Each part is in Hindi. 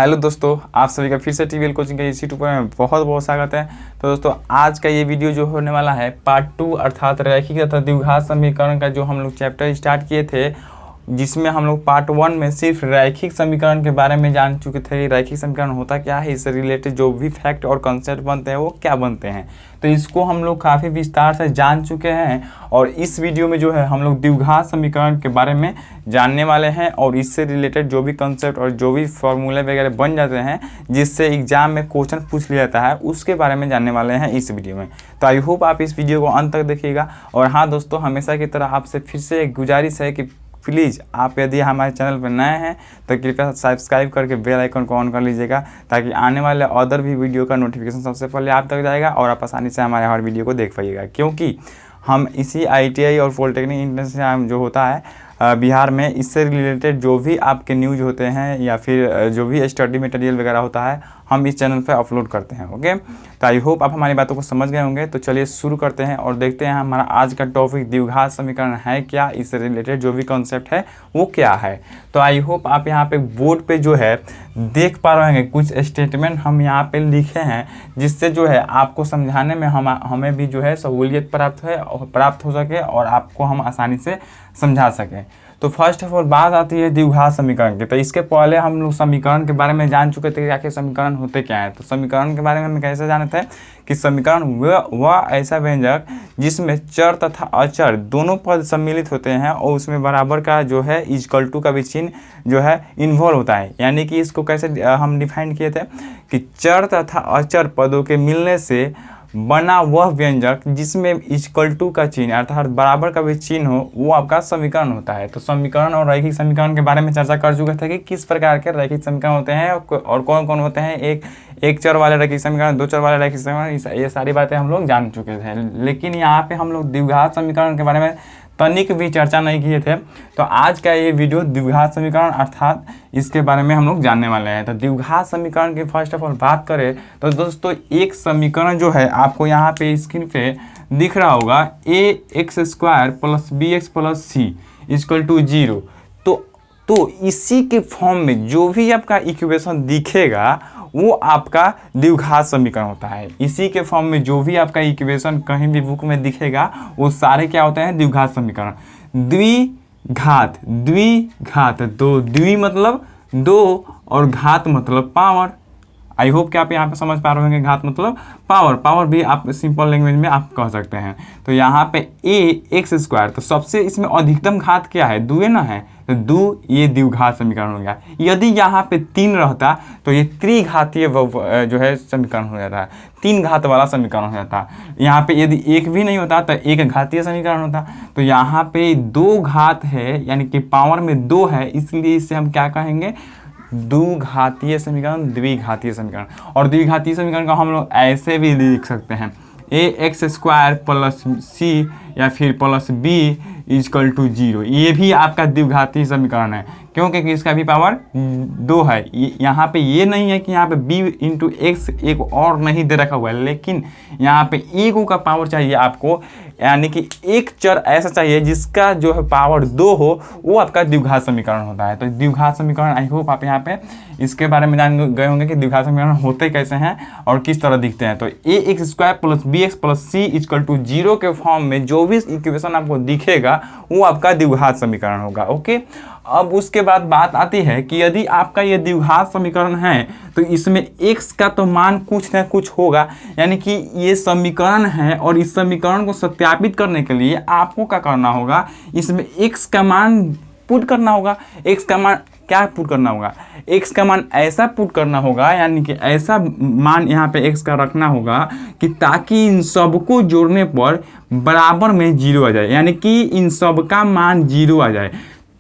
हेलो दोस्तों, आप सभी का फिर से टीवीएल कोचिंग के इसी यूट्यूब में बहुत बहुत स्वागत है। तो दोस्तों, आज का ये वीडियो जो होने वाला है पार्ट 2 अर्थात रैखिक तथा द्विघात समीकरण का जो हम लोग चैप्टर स्टार्ट किए थे, जिसमें हम लोग पार्ट 1 में सिर्फ रैखिक समीकरण के बारे में जान चुके थे। रैखिक समीकरण होता क्या है, इससे रिलेटेड जो भी फैक्ट और कॉन्सेप्ट बनते हैं वो क्या बनते हैं, तो इसको हम लोग काफ़ी विस्तार से जान चुके हैं। और इस वीडियो में जो है हम लोग द्विघात समीकरण के बारे में जानने वाले हैं और इससे रिलेटेड जो भी कॉन्सेप्ट और जो भी फॉर्मूले वगैरह बन जाते हैं जिससे एग्जाम में क्वेश्चन पूछ लिया जाता है, उसके बारे में जानने वाले हैं इस वीडियो में। तो आई होप आप इस वीडियो को अंत तक देखिएगा। और हाँ दोस्तों, हमेशा की तरह आपसे फिर से एक गुजारिश है कि प्लीज़ आप यदि हमारे चैनल पर नए हैं तो कृपया सब्सक्राइब करके बेल आइकन को ऑन कर लीजिएगा, ताकि आने वाले अदर भी वीडियो का नोटिफिकेशन सबसे पहले आप तक जाएगा और आप आसानी से हमारे हर वीडियो को देख पाइएगा। क्योंकि हम इसी ITI और पॉलिटेक्निक इंट्रेंस एग्जाम जो होता है बिहार में, इससे रिलेटेड जो भी आपके न्यूज़ होते हैं या फिर जो भी स्टडी मटेरियल वगैरह होता है, हम इस चैनल पर अपलोड करते हैं। ओके, तो आई होप आप हमारी बातों को समझ गए होंगे। तो चलिए शुरू करते हैं और देखते हैं हमारा आज का टॉपिक द्विघात समीकरण है क्या, इससे रिलेटेड जो भी कॉन्सेप्ट है वो क्या है। तो आई होप आप यहाँ पे बोर्ड पे जो है देख पा रहे हैं, कुछ स्टेटमेंट हम यहाँ पे लिखे हैं जिससे जो है आपको समझाने में हमें भी जो है सहूलियत प्राप्त हो सके और आपको हम आसानी से समझा सकें। तो फर्स्ट ऑफ ऑल बात आती है द्विघात समीकरण की। तो इसके पहले हम लोग समीकरण के बारे में जान चुके थे कि आखिर समीकरण होते क्या है। तो समीकरण के बारे में हम कैसे जाने थे कि समीकरण वह ऐसा व्यंजक जिसमें चर तथा अचर दोनों पद सम्मिलित होते हैं और उसमें बराबर का जो है इक्वल टू का भी चिन्ह जो है इन्वॉल्व होता है। यानी कि इसको कैसे हम डिफाइन किए थे कि चर तथा अचर पदों के मिलने से बना वह व्यंजक जिसमें इक्वल टू का चिन्ह अर्थात बराबर का भी चिन्ह हो, वो आपका समीकरण होता है। तो समीकरण और रैखिक समीकरण के बारे में चर्चा कर चुके थे कि किस प्रकार के रैखिक समीकरण होते हैं और कौन कौन होते हैं। एक चर वाले रैखिक समीकरण, दो चर वाले रैखिक समीकरण, ये सारी बातें हम लोग जान चुके थे। लेकिन यहाँ पे हम लोग द्विघात समीकरण के बारे में तनिक भी चर्चा नहीं किए थे। तो आज का ये वीडियो द्विघात समीकरण अर्थात इसके बारे में हम लोग जानने वाले हैं। तो द्विघात समीकरण की फर्स्ट ऑफ ऑल बात करें तो दोस्तों, एक समीकरण जो है आपको यहाँ पे स्क्रीन पे दिख रहा होगा, ax² + bx + c = 0। तो इसी के फॉर्म में जो भी आपका इक्वेशन दिखेगा वो आपका द्विघात समीकरण होता है। इसी के फॉर्म में जो भी आपका इक्वेशन कहीं भी बुक में दिखेगा वो सारे क्या होते हैं, द्विघात समीकरण। द्विघात दो, द्वि मतलब दो और घात मतलब पावर। आई होप कि आप यहाँ पे समझ पा रहे होंगे, घात मतलब पावर भी आप सिंपल लैंग्वेज में आप कह सकते हैं। तो यहाँ पे ax², तो सबसे इसमें अधिकतम घात क्या है, दुए ना है, तो दो, ये द्विघात समीकरण हो गया। यदि यहाँ पे 3 रहता तो ये त्रिघातीय जो है समीकरण हो जाता है, 3 घात वाला समीकरण हो जाता। यहाँ पे यदि 1 भी नहीं होता तो एक घातीय समीकरण होता। तो यहाँ पे 2 घात है, यानी कि पावर में 2 है, इसलिए इसे हम क्या कहेंगे, द्विघातीय समीकरण, द्विघातीय समीकरण। और द्विघातीय समीकरण को हम लोग ऐसे भी लिख सकते हैं, ax² + c या फिर + b = 0। ये भी आपका द्विघातीय समीकरण है, क्योंकि इसका भी पावर 2 है। यहाँ पे ये नहीं है कि यहाँ पे b × x एक और नहीं दे रखा हुआ है, लेकिन यहाँ पे एक का पावर चाहिए आपको, यानी कि एक चर ऐसा चाहिए जिसका जो है पावर 2 हो, वो आपका द्विघात समीकरण होता है। तो द्विघात समीकरण आई होप आप यहाँ पे इसके बारे में जान गए होंगे कि द्विघात समीकरण होते कैसे हैं और किस तरह दिखते हैं। तो ax² + bx + c = 0 के फॉर्म में जो भी इक्वेशन आपको दिखेगा वो आपका द्विघात समीकरण होगा। ओके, अब उसके बाद बात आती है कि यदि आपका ये द्विघात समीकरण है तो इसमें x का तो मान कुछ ना कुछ होगा, यानी कि ये समीकरण है और इस समीकरण को सत्यापित करने के लिए आपको क्या करना होगा, इसमें x का मान पुट करना होगा। x का मान क्या पुट करना होगा, x का मान ऐसा पुट करना होगा, यानी कि ऐसा मान यहाँ पे x का रखना होगा कि ताकि इन सबको जोड़ने पर बराबर में 0 आ जाए, यानी कि इन सब का मान 0 आ जाए।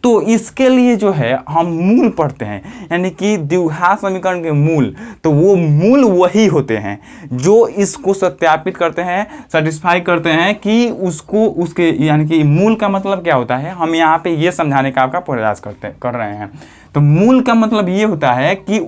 तो इसके लिए जो है हम मूल पढ़ते हैं, यानी कि द्विघात समीकरण के मूल, तो वो मूल वही होते हैं जो इसको सत्यापित करते हैं, सेटिस्फाई करते हैं कि उसको उसके, यानी कि मूल का मतलब क्या होता है, हम यहाँ पे ये समझाने का आपका प्रयास कर रहे हैं। तो मूल का मतलब ये होता है कि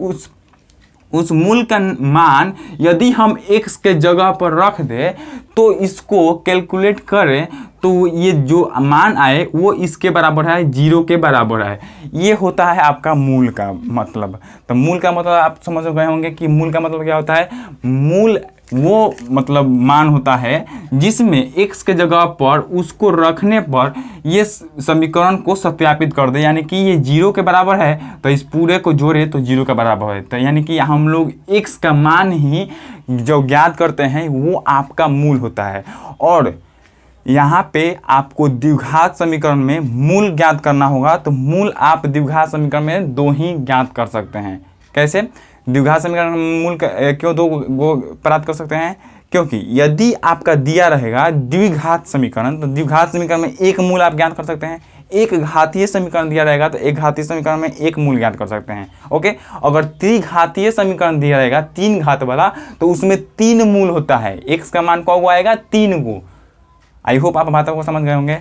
उस मूल का मान यदि हम x के जगह पर रख दे तो इसको कैलकुलेट करें तो ये जो मान आए वो इसके बराबर है, 0 के बराबर है। ये होता है आपका मूल का मतलब। तो मूल का मतलब आप समझ गए होंगे कि मूल का मतलब क्या होता है। मूल वो मतलब मान होता है जिसमें x के जगह पर उसको रखने पर ये समीकरण को सत्यापित कर दे, यानी कि ये 0 के बराबर है तो इस पूरे को जोड़े तो 0 के बराबर है। तो यानी कि हम लोग x का मान ही जो ज्ञात करते हैं वो आपका मूल होता है। और यहाँ पे आपको द्विघात समीकरण में मूल ज्ञात करना होगा। तो मूल आप द्विघात समीकरण में 2 ही ज्ञात कर सकते हैं। कैसे द्विघात समीकरण में मूल क्यों 2 प्राप्त कर सकते हैं? क्योंकि यदि आपका दिया रहेगा द्विघात समीकरण तो द्विघात समीकरण में एक मूल आप ज्ञात कर सकते हैं। एक घातीय समीकरण दिया रहेगा तो एक घातीय समीकरण में एक मूल ज्ञात कर सकते हैं। ओके, अगर त्रिघातीय समीकरण दिया रहेगा 3 घात वाला तो उसमें 3 मूल होता है। x का मान कौ आएगा? 3 गो। आई होप आप बातों को समझ गए होंगे।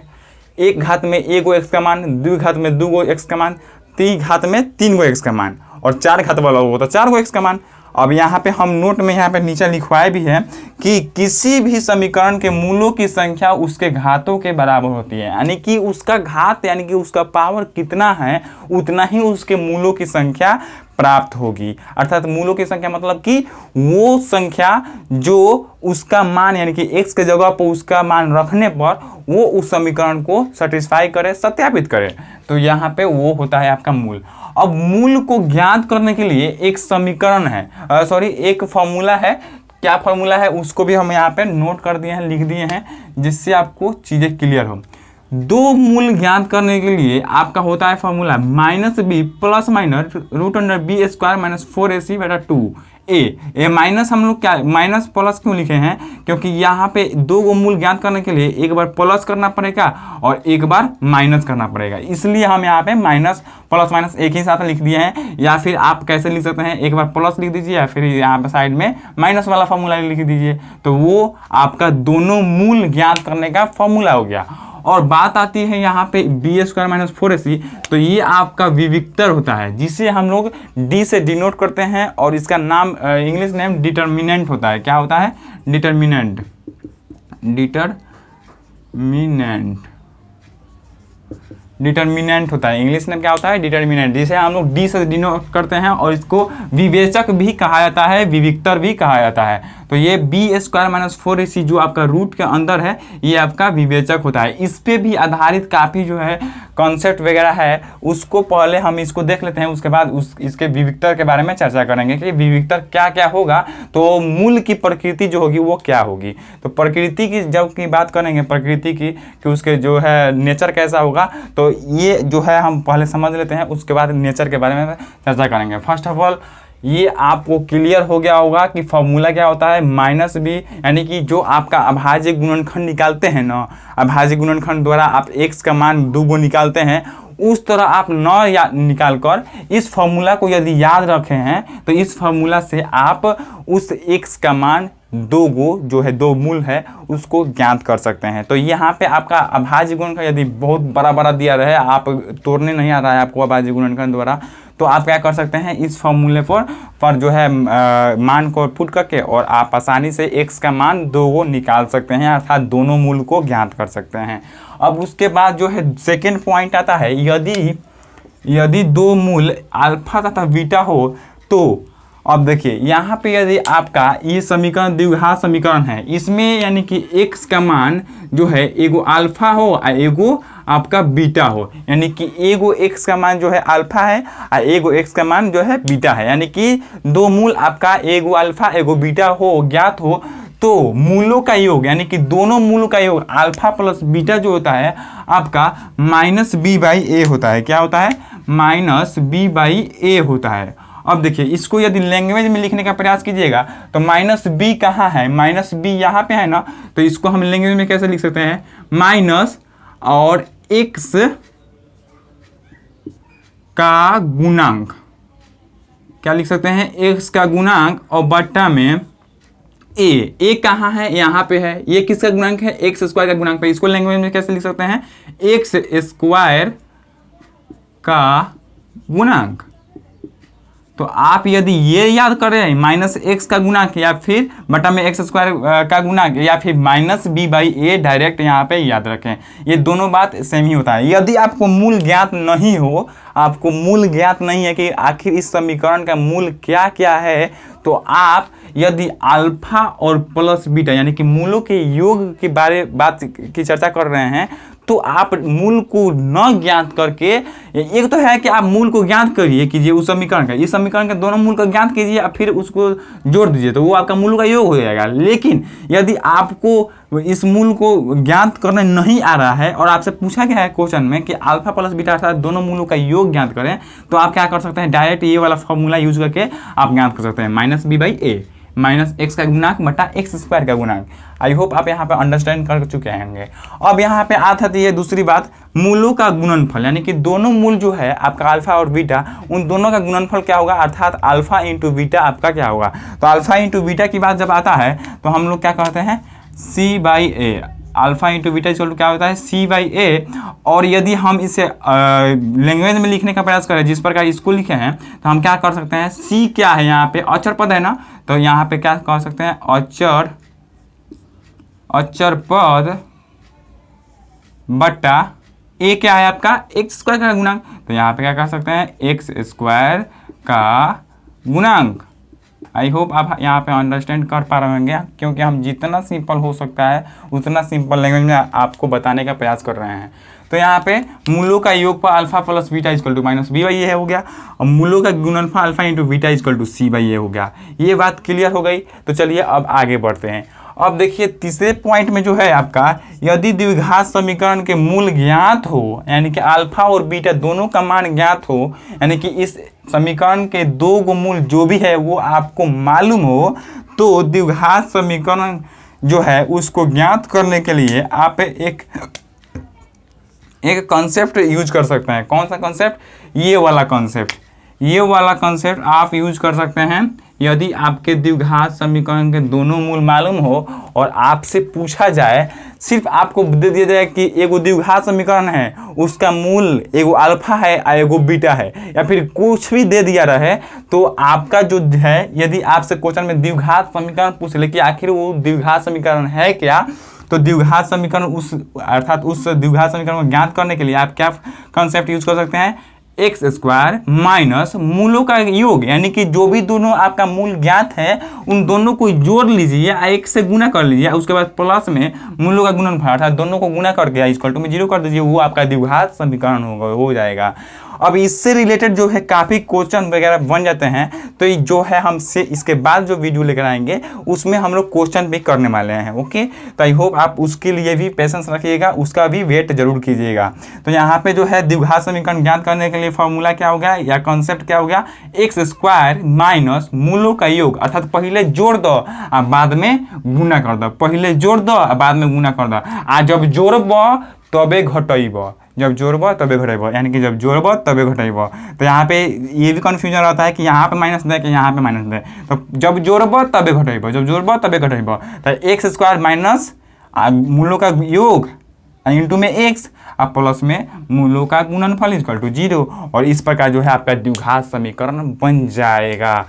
एक घात में 1 गो x का मान, द्विघात में 2 गो x का मान, त्रिघात में 3 गो x का मान और 4 घात वाला हो तो 4 गो x का मान। अब यहाँ पे हम नोट में यहाँ पे नीचे लिखवाए भी है कि किसी भी समीकरण के मूलों की संख्या उसके घातों के बराबर होती है, यानी कि उसका घात यानी कि उसका पावर कितना है उतना ही उसके मूलों की संख्या प्राप्त होगी। अर्थात मूलों की संख्या मतलब कि वो संख्या जो उसका मान यानी कि x के जगह पर उसका मान रखने पर वो उस समीकरण को सेटिस्फाई करे, सत्यापित करे। तो यहाँ पे वो होता है आपका मूल। अब मूल को ज्ञात करने के लिए एक समीकरण है, एक फॉर्मूला है। क्या फॉर्मूला है उसको भी हम यहाँ पे नोट कर दिए हैं, लिख दिए हैं, जिससे आपको चीजें क्लियर हो। 2 मूल ज्ञात करने के लिए आपका होता है formula -b plus minus √b² - 4ac/2 ए माइनस। हम लोग क्या माइनस प्लस क्यों लिखे हैं? क्योंकि यहाँ पे 2 गो मूल ज्ञात करने के लिए एक बार प्लस करना पड़ेगा और एक बार माइनस करना पड़ेगा, इसलिए हम यहाँ पे माइनस प्लस माइनस एक ही साथ लिख दिए हैं। या फिर आप कैसे लिख सकते हैं, एक बार प्लस लिख दीजिए या फिर यहाँ पे साइड में माइनस वाला फॉर्मूला लिख दीजिए। तो वो आपका दोनों मूल ज्ञात करने का फॉर्मूला हो गया। और बात आती है यहाँ पे b² - 4ac, तो ये आपका विविक्तर होता है जिसे हम लोग d से डिनोट करते हैं और इसका नाम इंग्लिश नेम डिटर्मिनेंट होता है। क्या होता है? डिटर्मिनेंट। डिटर्मिनेंट होता है, इंग्लिश में क्या होता है? डिटर्मिनेंट, जिसे हम लोग डी से डिनोट करते हैं और इसको विवेचक भी कहा जाता है, विविक्तर भी कहा जाता है। तो ये b² - 4ac जो आपका रूट के अंदर है ये आपका विवेचक होता है। इस पे भी आधारित काफ़ी जो है कॉन्सेप्ट वगैरह है, उसको पहले हम इसको देख लेते हैं, उसके बाद इसके विविक्तर के बारे में चर्चा करेंगे कि विविक्तर क्या क्या होगा, तो मूल की प्रकृति जो होगी वो क्या होगी। तो प्रकृति की जब की बात करेंगे, प्रकृति की कि उसके जो है नेचर कैसा होगा, तो ये जो है हम पहले समझ लेते हैं, उसके बाद नेचर के बारे में चर्चा करेंगे। फर्स्ट ऑफ ऑल ये आपको क्लियर हो गया होगा कि फॉर्मूला क्या होता है। -b यानी कि जो आपका अभाज्य गुणनखंड निकालते हैं ना, अभाज्य गुणनखंड द्वारा आप x का मान 2 गो निकालते हैं, उस तरह आप निकाल कर इस फॉर्मूला को यदि याद रखे हैं तो इस फॉर्मूला से आप उस x का मान 2 गो जो है 2 मूल है उसको ज्ञात कर सकते हैं। तो यहाँ पे आपका अभाज्य गुणनखंड यदि बहुत बड़ा दिया रहे, आप तोड़ने नहीं आ रहा है आपको अभाज्य गुणनखंड द्वारा, तो आप क्या कर सकते हैं, इस फॉर्मूले पर जो है मान को पुट करके और आप आसानी से x का मान 2 गो निकाल सकते हैं, अर्थात दोनों मूल को ज्ञात कर सकते हैं। अब उसके बाद जो है सेकेंड पॉइंट आता है, यदि 2 मूल अल्फा तथा बीटा हो तो अब देखिए यहाँ पे यदि आपका ये समीकरण द्विघात समीकरण है, इसमें यानी कि x का मान जो है एगो अल्फा हो और एगो आपका बीटा हो, यानी कि एगो x का मान जो है अल्फा है और एगो x का मान जो है बीटा है, यानी कि 2 मूल आपका एगो अल्फा एगो बीटा हो ज्ञात हो, तो मूलों का योग यानी कि दोनों मूलों का योग अल्फा प्लस बीटा जो होता है आपका -b/a होता है। क्या होता है? -b/a होता है। अब देखिए इसको यदि लैंग्वेज में लिखने का प्रयास कीजिएगा तो -b कहाँ है? -b यहाँ पे है ना, तो इसको हम लैंग्वेज में कैसे लिख सकते हैं? माइनस और x का गुणांक, क्या लिख सकते हैं? x का गुणांक और बट्टा में a कहाँ है? यहाँ पे है। ये किसका गुणांक है? x² का गुणांक पे। इसको लैंग्वेज में कैसे लिख सकते हैं? x² का गुणांक। तो आप यदि ये याद करें माइनस एक्स का गुणांक या फिर बटा में एक्स स्क्वायर का गुणांक या फिर minus B by a direct यहाँ पे याद रखें, ये दोनों बात सेम ही होता है। यदि आपको मूल ज्ञात नहीं हो, आपको मूल ज्ञात नहीं है कि आखिर इस समीकरण का मूल क्या क्या है, तो आप यदि अल्फा और प्लस बीटा यानी कि मूलों के योग के बात की चर्चा कर रहे हैं, तो आप मूल को न ज्ञात करके, एक तो है कि आप मूल को ज्ञात करिए कीजिए उस समीकरण का, इस समीकरण के दोनों मूल को ज्ञात कीजिए और फिर उसको जोड़ दीजिए तो वो आपका मूल का योग हो जाएगा। लेकिन यदि आपको इस मूल को ज्ञात करने नहीं आ रहा है और आपसे पूछा गया है क्वेश्चन में कि अल्फा प्लस बीटा अर्थात दोनों मूलों का योग ज्ञात करें, तो आप क्या कर सकते हैं, डायरेक्ट ये वाला फॉर्मूला यूज करके आप ज्ञात कर सकते हैं, minus B by a minus x का गुणांक बटा एक्स स्क्वायर का गुणांक। आई होप आप यहाँ पे अंडरस्टैंड कर चुके होंगे। अब यहाँ पे आता है दूसरी बात, मूलों का गुणनफल, यानी कि दोनों मूल जो है आपका अल्फा और बीटा, उन दोनों का गुणनफल क्या होगा, अर्थात अल्फा इंटू बीटा आपका क्या होगा। तो अल्फा इंटू बीटा की बात जब आता है तो हम लोग क्या कहते हैं, C by A, alpha into beta equal to क्या होता है, सी बाई ए। और यदि हम इसे लैंग्वेज में लिखने का प्रयास करें जिस प्रकार इसको लिखे हैं, तो हम क्या कर सकते हैं, सी क्या है यहाँ पे अचर पद है ना, तो यहाँ पे क्या कर सकते हैं, अचर पद बटा ए क्या है आपका एक्स स्क्वायर का गुणांक, तो यहाँ पे क्या कर सकते हैं, एक्स स्क्वायर का गुणांक। आई होप आप यहाँ पे अंडरस्टैंड कर पा रहे होंगे, क्योंकि हम जितना सिंपल हो सकता है उतना सिंपल लैंग्वेज में आपको बताने का प्रयास कर रहे हैं। तो यहाँ पे मूलों का योग पर alpha plus beta equal to minus B by A हो गया, और मूलों का गुणनफल alpha into beta equal to C by A हो गया। ये बात क्लियर हो गई। तो चलिए अब आगे बढ़ते हैं। अब देखिए तीसरे पॉइंट में जो है आपका, यदि द्विघात समीकरण के मूल ज्ञात हो, यानी कि अल्फा और बीटा दोनों का मान ज्ञात हो, यानी कि इस समीकरण के दो गो मूल जो भी है वो आपको मालूम हो, तो द्विघात समीकरण जो है उसको ज्ञात करने के लिए आप एक कॉन्सेप्ट यूज कर सकते हैं। कौन सा कॉन्सेप्ट, ये वाला कॉन्सेप्ट आप यूज कर सकते हैं। यदि आपके द्विघात समीकरण के दोनों मूल मालूम हो और आपसे पूछा जाए, सिर्फ आपको दे दिया जाए कि एगो द्विघात समीकरण है, उसका मूल एगो अल्फा है और एगो बीटा है, या फिर कुछ भी दे दिया रहे, तो आपका जो है, यदि आपसे क्वेश्चन में द्विघात समीकरण पूछ ले कि आखिर वो द्विघात समीकरण है क्या, तो द्विघात समीकरण उस द्विघात समीकरण को ज्ञात करने के लिए आप क्या कॉन्सेप्ट यूज कर सकते हैं, एक्स स्क्वायर माइनस मूलों का योग, यानी कि जो भी दोनों आपका मूल ज्ञात है उन दोनों को जोड़ लीजिए या एक से गुना कर लीजिए, उसके बाद प्लस में मूलों का गुणनफल अर्थात दोनों को गुना करके इक्वल टू में 0 कर दीजिए, वो आपका द्विघात समीकरण हो जाएगा। अब इससे रिलेटेड जो है काफ़ी क्वेश्चन वगैरह बन जाते हैं, तो जो है हमसे इसके बाद जो वीडियो लेकर आएंगे उसमें हम लोग क्वेश्चन भी करने वाले हैं। ओके, तो आई होप आप उसके लिए भी पेशेंस रखिएगा, उसका भी वेट जरूर कीजिएगा। तो यहाँ पे जो है द्विघात समीकरण ज्ञात करने के लिए फॉर्मूला क्या हो गया या कॉन्सेप्ट क्या हो गया, एक्स स्क्वायर माइनस मूलों का योग, अर्थात पहले जोड़ दो और बाद में गुना कर दो, पहले जोड़ दो और बाद में गुना कर दो, आ जब जोड़ब तबे घटैब, जब जोड़ब तबे घटेब, यानी कि जब जोड़ब तबे घटेब। तो यहाँ पे ये भी कन्फ्यूजन रहता है कि यहाँ पे माइनस दे कि यहाँ पे माइनस दे, तो जब जोड़ब तबे घटेब, जब जोड़ब तबे घटेब। तो एक्स स्क्वायर माइनस मूलों का योग इंटू में एक्स और प्लस में मूलों का गुणनफल इक्वल टू 0, और इस प्रकार जो है आपका द्विघात समीकरण बन जाएगा।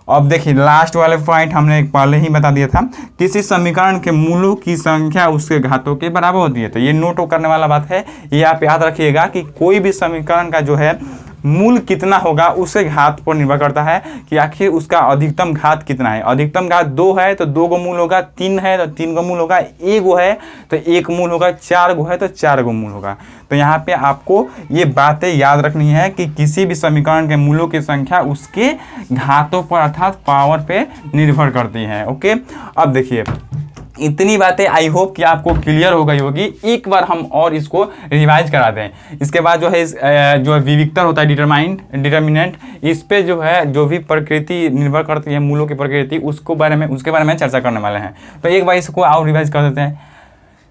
अब देखिए लास्ट वाले पॉइंट हमने पहले ही बता दिया था, किसी समीकरण के मूलों की संख्या उसके घातों के बराबर होती है। तो ये नोट करने वाला बात है, ये आप याद रखिएगा कि कोई भी समीकरण का जो है मूल कितना होगा उसके घात पर निर्भर करता है कि आखिर उसका अधिकतम घात कितना है। अधिकतम घात 2 है तो 2 गो मूल होगा, 3 है तो 3 गो मूल होगा, 1 गो है तो 1 मूल होगा, 4 गो है तो 4 गो मूल होगा। तो यहाँ पे आपको ये बातें याद रखनी है कि किसी भी समीकरण के मूलों की संख्या उसके घातों पर अर्थात पावर पे निर्भर करती है। ओके, अब देखिए इतनी बातें आई होप कि आपको क्लियर हो गई होगी। एक बार हम और इसको रिवाइज करा दें। इसके बाद जो है जो विविक्तर होता है डिटर्मिनेंट, इस पे जो है जो भी प्रकृति निर्भर करती है मूलों की प्रकृति उसके बारे में चर्चा करने वाले हैं। तो एक बार इसको और रिवाइज कर देते हैं।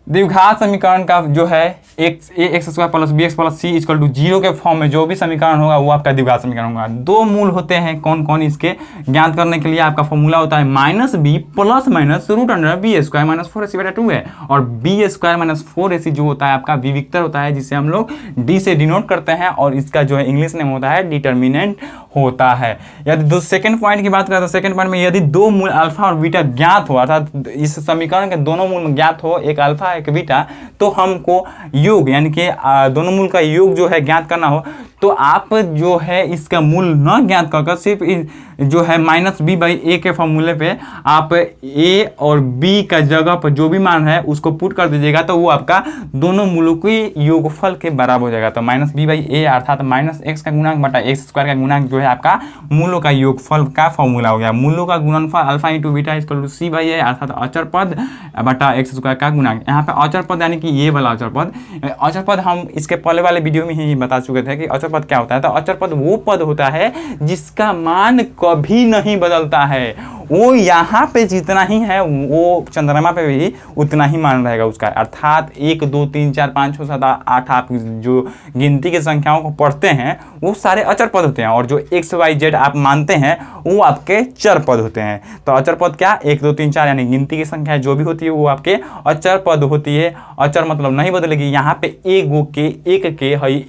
द्विघात समीकरण का जो है x square plus B x plus c equal to 0 के फॉर्म में जो भी समीकरण होगा वो आपका द्विघात समीकरण होगा। दो मूल होते हैं कौन कौन, इसके ज्ञात करने के लिए आपका फॉर्मूला होता है minus b plus minus root under b square minus 4ac/2 है, और बी स्क्वायर माइनस 4ac जो होता है आपका विविक्तर होता है, जिसे हम लोग डी से डिनोट करते हैं, और इसका जो है इंग्लिश नेम होता है डिटर्मिनेंट होता है। यदि सेकंड पॉइंट की बात करें तो सेकंड पॉइंट में यदि दो मूल अल्फा और बीटा ज्ञात हो, अर्थात इस समीकरण के दोनों मूल ज्ञात हो, एक अल्फा एक बीटा, तो हमको योग यानी कि दोनों मूल का योग जो है ज्ञात करना हो, तो आप जो है इसका मूल न ज्ञात कर सिर्फ जो है माइनस बी बाई ए के फॉर्मूले पे आप ए और बी का जगह पर जो भी मान है उसको पुट कर दीजिएगा, तो वो आपका दोनों मूलों के योगफल के बराबर हो जाएगा। तो माइनस बी बाई ए अर्थात माइनस एक्स का गुणांक बटा एक्स स्क्वायर का गुणांक जो है आपका मूलों का योगफल का फॉर्मूला हो गया। मूलों का गुणनफल alpha into beta equal to C by A अर्थात अचर पद बटा एक्स स्क्वायर का गुणांक। यहाँ पे अचर पद यानी कि ये वाला अचर पद, अचर पद हम इसके पहले वाले वीडियो में ही बता चुके थे कि अचर पद क्या होता है। तो अचर पद वो पद होता है जिसका मान कभी नहीं बदलता है, वो यहाँ पे जितना ही है वो चंद्रमा पे भी उतना ही मान रहेगा उसका, अर्थात 1 2 3 4 5 6 7 8 आप जो गिनती की संख्याओं को पढ़ते हैं वो सारे अचर पद होते हैं, और जो एक्स वाई जेड आप मानते हैं वो आपके चर पद होते हैं। तो अचर पद क्या, 1 2 3 4 यानी गिनती की संख्या जो भी होती है वो आपके अचर पद होती है। अचर मतलब नहीं बदलेगी। यहाँ पे एक के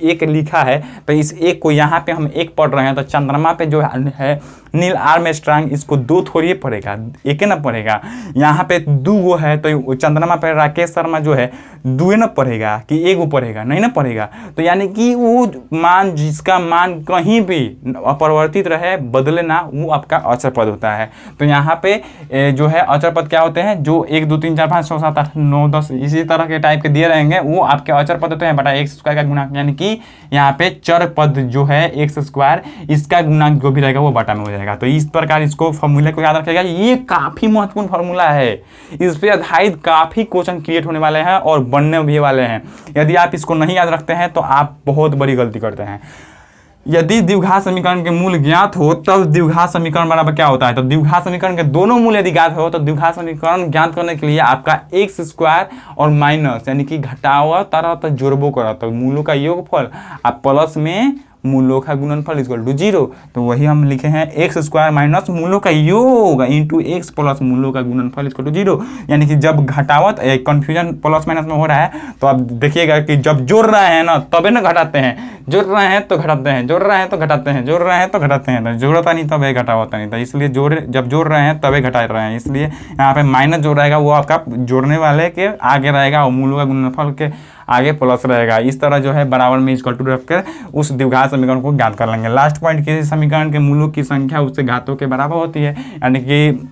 एक लिखा है, तो इस एक को यहाँ पे हम एक पढ़ रहे हैं, तो चंद्रमा पे जो है नील आर्मस्ट्रांग इसको 2 थोड़ी पढ़ेगा, एक ना पढ़ेगा। यहाँ पे 2 है तो चंद्रमा पे राकेश शर्मा जो है 2 ना पढ़ेगा कि 1 पढ़ेगा, नहीं ना पढ़ेगा। तो यानी कि वो मान जिसका मान कहीं भी अपरिवर्तित रहे, बदले ना, वो आपका अचर पद होता है। तो यहाँ पे जो है अचर पद क्या होते हैं, जो 1 2 3 4 5 6 7 8 9 10 इसी तरह के टाइप के दिए रहेंगे, वो आपके अचर पद होते हैं बटा एक्स स्क्वायर का गुणांक। यानी कि यहाँ पे चर पद जो है एक्स स्क्वायर, इसका गुणांक जो भी रहेगा वो बटा में हो जाएगा। तो इस प्रकार इसको फॉर्मूले को याद रखिएगा। ये काफी महत्वपूर्ण फॉर्मूला है, इस पे आधारित काफी क्वेश्चन क्रिएट होने वाले हैं और बनने भी वाले हैं। यदि आप इसको नहीं याद रखते हैं तो आप बहुत बड़ी गलती करते हैं। यदि द्विघात समीकरण के मूल ज्ञात हो तब द्विघात समीकरण बराबर क्या होता है, तो द्विघात समीकरण के दोनों मूल यदि ज्ञात हो तो द्विघात समीकरण ज्ञात करने के लिए आपका एक्स स्क्वायर और माइनस यानी कि घटावा तरह तो जोड़बो करा, तो मूलों का योगफल आप प्लस में मूलों का गुणनफल इक्वल टू 0। तो वही हम लिखे हैं एक्स स्क्वायर माइनस मूलों का योग इंटू एक्स प्लस मूलों का गुणनफल इक्वल टू 0। यानी कि जब घटावत कंफ्यूजन प्लस माइनस में हो रहा है तो आप देखिएगा कि जब जोड़ रहे हैं ना तबे ना घटाते हैं, जोड़ रहे हैं तो घटाते हैं, जोड़ रहे हैं तो घटाते हैं, जोड़ रहे हैं तो घटाते हैं, तो जोड़ता नहीं तब घटावता नहीं था, इसलिए जब जोड़ रहे हैं तबे घटा रहे हैं। इसलिए यहाँ पे माइनस जो रहेगा वो आपका जोड़ने वाले के आगे रहेगा और मूलों का गुणनफल के आगे प्लस रहेगा। इस तरह जो है बराबर में इक्वल टू रखकर उस द्विघात समीकरण को ज्ञात कर लेंगे। लास्ट पॉइंट, किसी समीकरण के मूलों की संख्या उससे घातों के बराबर होती है। यानी कि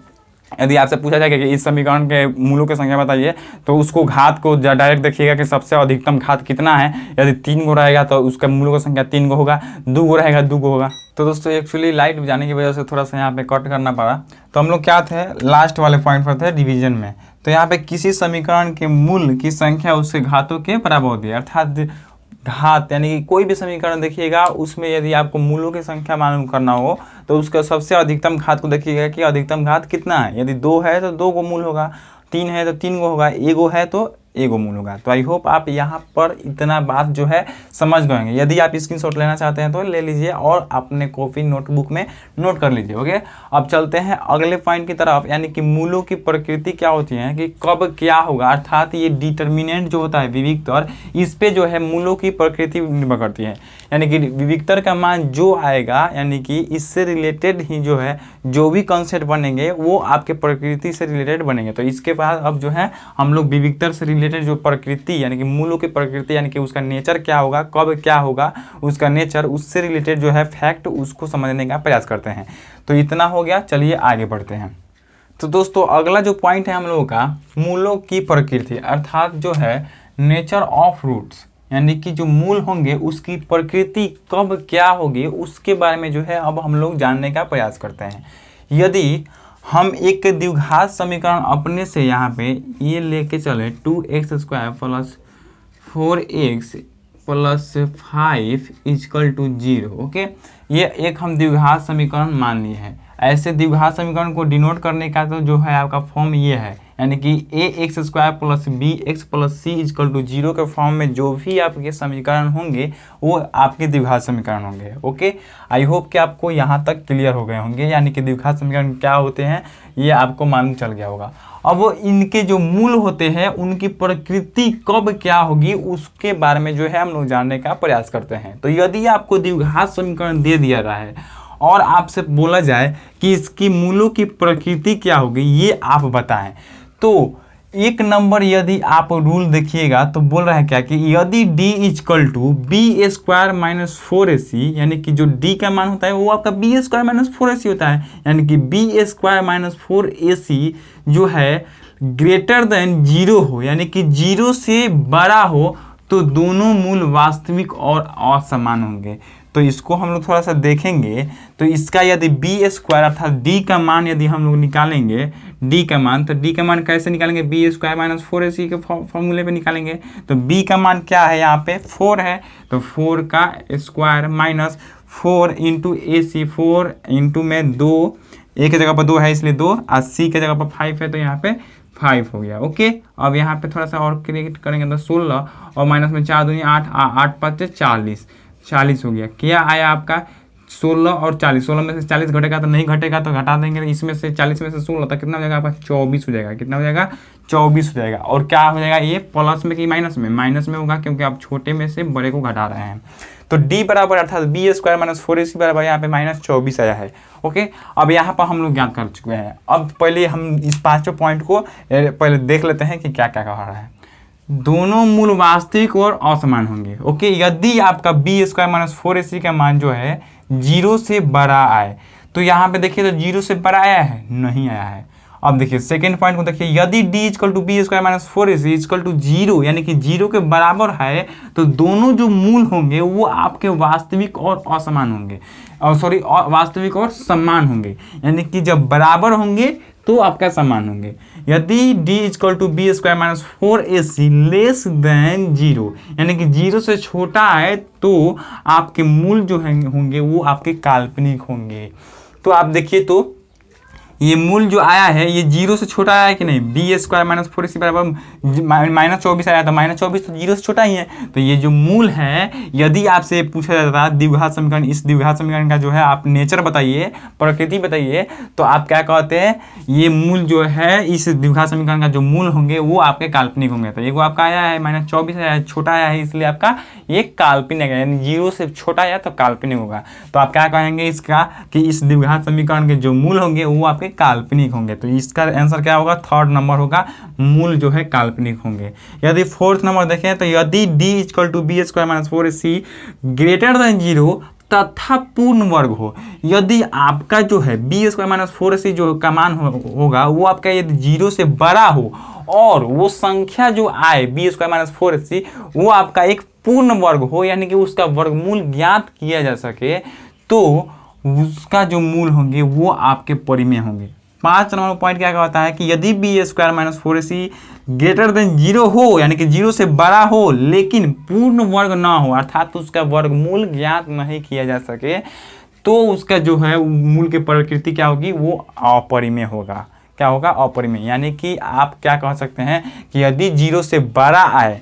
यदि आपसे पूछा जाए कि इस समीकरण के मूलों की संख्या बताइए, तो उसको घात को डायरेक्ट देखिएगा कि सबसे अधिकतम घात कितना है। यदि 3 गो रहेगा तो उसका मूलों की संख्या 3 गो होगा, 2 गो रहेगा 2 गो होगा। तो दोस्तों एक्चुअली लाइट जाने की वजह से थोड़ा सा यहाँ पे कट करना पड़ा। तो हम लोग क्या थे, लास्ट वाले पॉइंट पर थे, डिवीजन में। तो यहाँ पे किसी समीकरण के मूल की संख्या उसके घातों के बराबर होती है, अर्थात घात यानी कि कोई भी समीकरण देखिएगा उसमें यदि आपको मूलों की संख्या मालूम करना हो तो उसका सबसे अधिकतम घात को देखिएगा कि अधिकतम घात कितना है। यदि 2 है तो 2 गो मूल होगा, 3 है तो 3 गो होगा, 1 गो है तो 1 गो मूल होगा। तो आई होप आप यहाँ पर इतना बात जो है समझ गए। यदि आप स्क्रीनशॉट लेना चाहते हैं तो ले लीजिए और अपने कॉपी नोटबुक में नोट कर लीजिए। ओके, अब चलते हैं अगले पॉइंट की तरफ, यानी कि मूलों की प्रकृति क्या होती है कि कब क्या होगा, अर्थात ये डिटर्मिनेंट जो होता है विविक्तर, इस पे जो है मूलों की प्रकृति निर्भर करती है। यानी कि विविक्तर का मान जो आएगा, यानी कि इससे रिलेटेड ही जो है जो भी कॉन्सेप्ट बनेंगे वो आपके प्रकृति से रिलेटेड बनेंगे। तो इसके बाद अब जो है हम लोग विविक्तर से रिलेटेड जो प्रकृति यानी कि मूलों की प्रकृति यानी कि उसका नेचर क्या होगा, कब क्या होगा उसका नेचर, उससे रिलेटेड जो है फैक्ट उसको समझने का प्रयास करते हैं। तो इतना हो गया, चलिए आगे बढ़ते हैं। तो दोस्तों अगला जो पॉइंट है हम लोगों का मूलों की प्रकृति, अर्थात जो है नेचर ऑफ रूट्स, यानी कि जो मूल होंगे उसकी प्रकृति कब क्या होगी उसके बारे में जो है अब हम लोग जानने का प्रयास करते हैं। यदि हम एक द्विघात समीकरण अपने से यहाँ पे ये लेके चले 2x square plus 4x plus 5 equal to 0, okay, ये एक हम द्विघात समीकरण मान लिए हैं। ऐसे द्विघात समीकरण को डिनोट करने का तो जो है आपका फॉर्म ये है, यानी कि A X square plus B x plus C equal to 0 के फॉर्म में जो भी आपके समीकरण होंगे वो आपके द्विघात समीकरण होंगे। ओके, आई होप कि आपको यहाँ तक क्लियर हो गए होंगे, यानी कि द्विघात समीकरण क्या होते हैं ये आपको मालूम चल गया होगा। अब वो इनके जो मूल होते हैं उनकी प्रकृति कब क्या होगी उसके बारे में जो है हम लोग जानने का प्रयास करते हैं। तो यदि आपको द्विघात समीकरण दे दिया रहा है और आपसे बोला जाए कि इसकी मूलों की प्रकृति क्या होगी ये आप बताएं, तो एक नंबर यदि आप रूल देखिएगा तो बोल रहा है क्या कि यदि d equal to b square minus 4ac, यानी कि जो d का मान होता है वो आपका बी स्क्वायर माइनस 4ac होता है, यानी कि बी स्क्वायर माइनस 4ac जो है ग्रेटर देन 0 हो, यानी कि 0 से बड़ा हो, तो दोनों मूल वास्तविक और असमान होंगे। तो इसको हम लोग थोड़ा सा देखेंगे। तो इसका यदि बी स्क्वायर अर्थात डी का मान यदि हम लोग निकालेंगे, डी का मान, तो डी का मान कैसे निकालेंगे, बी स्क्वायर माइनस 4ac के फॉर्मूले पे निकालेंगे। तो बी का मान क्या है, यहाँ पे 4 है, तो 4 का स्क्वायर माइनस 4 इंटू ए सी, 4 इंटू में 2, ए की जगह पर 2 है इसलिए 2, और सी की जगह पर 5 है तो यहाँ पे 5 हो गया। ओके, अब यहाँ पे थोड़ा सा और क्रिएट करेंगे तो 16 और माइनस में 4 दूनी 8, 8 5 40, 40 हो गया। क्या आया आपका 16 और 40, 16 में से 40 घटेगा तो नहीं घटेगा तो घटा देंगे, इसमें से 40 में से 16 तो कितना हो जाएगा आपका 24 हो जाएगा। कितना हो जाएगा 24 हो जाएगा। और क्या हो जाएगा ये प्लस में कि माइनस में, माइनस में होगा क्योंकि आप छोटे में से बड़े को घटा रहे हैं। तो d बराबर अर्थात बी स्क्वायर माइनस 4ac बराबर यहाँ पे माइनस 24 आया है। ओके, अब यहाँ पर हम लोग ज्ञात कर चुके हैं। अब पहले हम इस पांचों पॉइंट को पहले देख लेते हैं कि क्या क्या कह रहा है। दोनों मूल वास्तविक और असमान होंगे। ओके, यदि आपका बी स्क्वायर माइनस 4ac का मान जो है 0 से बड़ा आए, तो यहाँ पे देखिए तो 0 से बड़ा आया है, नहीं आया है। अब देखिए सेकेंड पॉइंट को देखिए, यदि d equal to b square minus 4ac equal to 0 यानी कि 0 के बराबर है, तो दोनों जो मूल होंगे वो आपके वास्तविक और असमान होंगे, और सॉरी वास्तविक और समान होंगे, यानी कि जब बराबर होंगे तो आपका समान होंगे। यदि d equal to b square minus 4ac less than 0 यानी कि 0 से छोटा है, तो आपके मूल जो होंगे वो आपके काल्पनिक होंगे। तो आप देखिए तो ये मूल जो आया है ये 0 से छोटा आया है कि नहीं, बी स्क्वायर माइनस 4ac बराबर माइनस 24 आया था, माइनस 24 तो 0 से छोटा ही है। तो ये जो मूल है, यदि आपसे पूछा जाता है द्विघात समीकरण, इस द्विघात समीकरण का जो है आप नेचर बताइए, प्रकृति बताइए, तो आप क्या कहते हैं, ये मूल जो है इस द्विघात समीकरण का जो मूल होंगे वो आपके काल्पनिक होंगे। तो एक आपका आया है माइनस 24 आया है, छोटा आया है, इसलिए आपका ये काल्पनिक है, यानी 0 से छोटा आया तो काल्पनिक होगा। तो आप क्या कहेंगे इसका कि इस द्विघात समीकरण के जो मूल होंगे वो आपके काल्पनिक होंगे। तो इसका आंसर क्या होगा, थर्ड नंबर होगा, मूल जो है काल्पनिक होंगे। यदि फोर्थ नंबर देखें तो यदि d equal to b square minus 4ac greater than 0 तथा पूर्ण वर्ग हो, यदि आपका जो है बी स्क्वायर माइनस 4ac जो का मान होगा वो आपका यदि 0 से बड़ा हो और वो संख्या जो आए बी स्क्वायर माइनस 4ac वो आपका एक पूर्ण वर्ग हो, यानी कि उसका वर्गमूल ज्ञात किया जा सके, तो उसका जो मूल होंगे वो आपके परिमेय होंगे। 5 नंबर पॉइंट क्या कहता है कि यदि b square minus 4ac greater than 0 हो, यानी कि 0 से बड़ा हो लेकिन पूर्ण वर्ग ना हो, अर्थात उसका वर्गमूल ज्ञात नहीं किया जा सके, तो उसका जो है मूल की प्रकृति क्या होगी, वो अपरिमेय होगा। क्या होगा, अपरिमेय। यानी कि आप क्या कह सकते हैं कि यदि 0 से बड़ा आए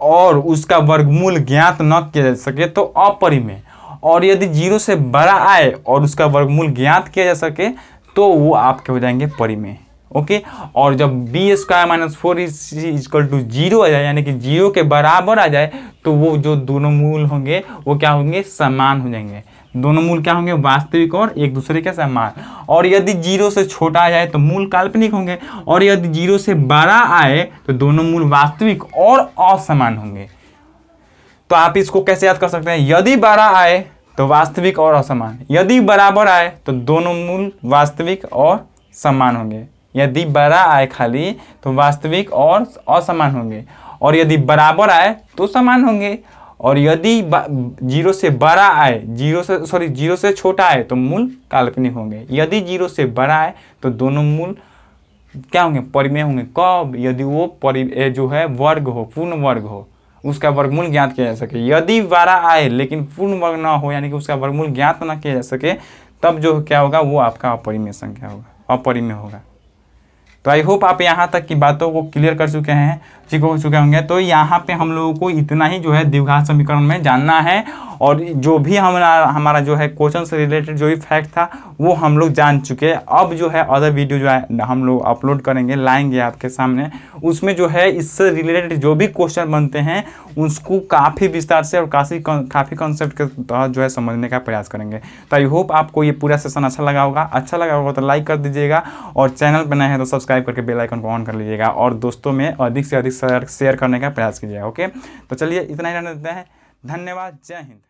और उसका वर्गमूल ज्ञात न किया जा सके तो अपरिमेय, और यदि 0 से बड़ा आए और उसका वर्गमूल ज्ञात किया जा सके तो वो आपके हो जाएंगे परिमेय। ओके, और जब b square minus 4ac equal to 0 आ जाए, यानी कि 0 के बराबर आ जाए, तो वो जो दोनों मूल होंगे वो क्या होंगे, समान हो जाएंगे। दोनों मूल क्या होंगे, वास्तविक और एक दूसरे के समान। और यदि 0 से छोटा आ जाए तो मूल काल्पनिक होंगे, और यदि 0 से बड़ा आए तो दोनों मूल वास्तविक और असमान होंगे। तो आप इसको कैसे याद कर सकते हैं, यदि बड़ा आए तो वास्तविक और असमान, यदि बराबर आए तो दोनों मूल वास्तविक और समान होंगे, यदि बड़ा आए खाली तो वास्तविक और असमान होंगे, और यदि बराबर आए तो समान होंगे, और यदि 0 से बड़ा आए, 0 से छोटा आए तो मूल काल्पनिक होंगे, यदि 0 से बड़ा आए तो दोनों मूल क्या होंगे, परिमेय होंगे। कब, यदि वो जो है वर्ग हो, पूर्ण वर्ग हो, उसका वर्गमूल ज्ञात किया जा सके। यदि बड़ा आए लेकिन पूर्ण वर्ग ना हो, यानी कि उसका वर्गमूल ज्ञात ना किया जा सके, तब जो क्या होगा वो आपका अपरिमेय संख्या होगा, अपरिमेय होगा। तो आई होप आप यहाँ तक की बातों को क्लियर कर चुके हैं, ठीक हो चुके होंगे। तो यहाँ पे हम लोगों को इतना ही जो है द्विघात समीकरण में जानना है, और जो भी हमारा जो है क्वेश्चन से रिलेटेड जो भी फैक्ट था वो हम लोग जान चुके हैं। अब जो है अदर वीडियो जो है हम लोग अपलोड करेंगे, लाएंगे आपके सामने, उसमें जो है इससे रिलेटेड जो भी क्वेश्चन बनते हैं उसको काफ़ी विस्तार से और काफ़ी कॉन्सेप्ट के तहत जो है समझने का प्रयास करेंगे। तो आई होप आपको ये पूरा सेशन अच्छा लगा होगा। अच्छा लगा होगा तो लाइक कर दीजिएगा, और चैनल पर नए हैं तो सब्सक्राइब करके बेल आइकन को ऑन कर लीजिएगा, और दोस्तों में अधिक से अधिक शेयर करने का प्रयास कीजिएगा। ओके, तो चलिए इतना ही रहने देते हैं। धन्यवाद, जय हिंद।